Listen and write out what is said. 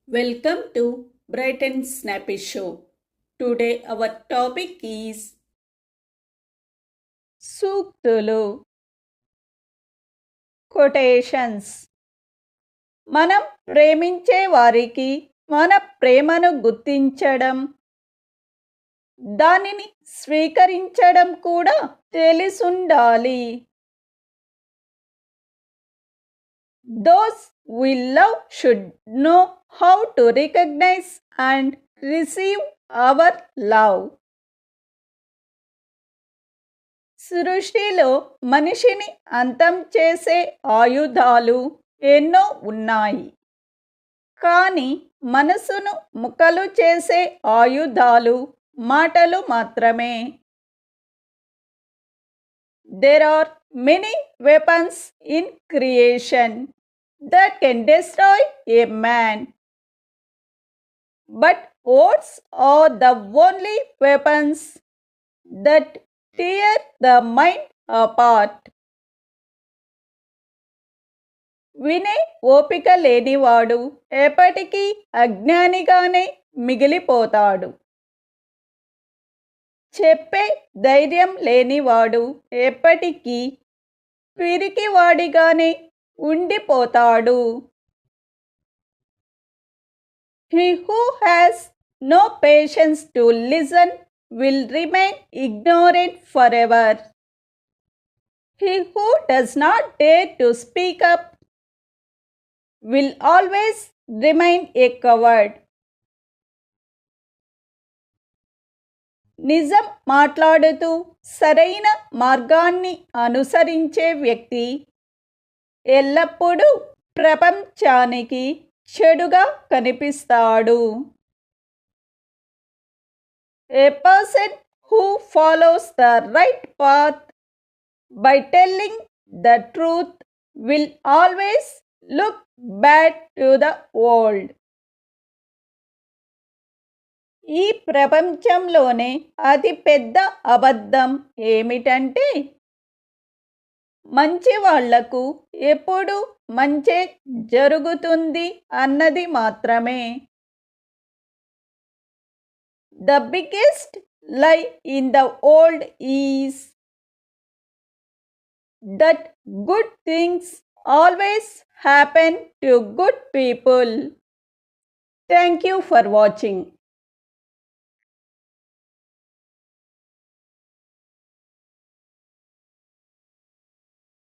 Welcome to Bright and Snappy Show. Today our topic is సూక్తులు quotations. మనం ప్రేమించే వారికి మన ప్రేమను గుర్తించడం, దానిని స్వీకరించడం కూడా తెలిసుండాలి. Those we love should know how to recognize and receive our love. సృష్టిలో మనిషిని అంతం చేసే ఆయుధాలు ఎన్నో ఉన్నాయి, కానీ మనసును ముక్కలు చేసే ఆయుధాలు మాటలు మాత్రమే. There are many weapons in creation that can destroy a man, but words are the only weapons that tear the mind apart. వినే ఓపిక లేనివాడు ఎప్పటికీ అజ్ఞానిగానే మిగిలిపోతాడు. చెప్పే ధైర్యం లేనివాడు ఎప్పటికీ పిరికివాడిగానే ఉండిపోతాడు. He who has no patience to listen will remain ignorant forever. He who does not dare to speak up will always remain a coward. నిజం మాట్లాడుతూ సరైన మార్గాన్ని అనుసరించే వ్యక్తి ఎల్లప్పుడూ ప్రపంచానికి చెడుగా కనిపిస్తాడు. A person who follows the right path by telling the truth will always look bad to the world. ఈ ప్రపంచంలోనే అతి పెద్ద అబద్ధం ఏమిటంటే మంచి వాళ్లకు ఎప్పుడు మంచే జరుగుతుంది అన్నది మాత్రమే. The biggest lie in the world is that good things always happen to good people. Thank you for watching.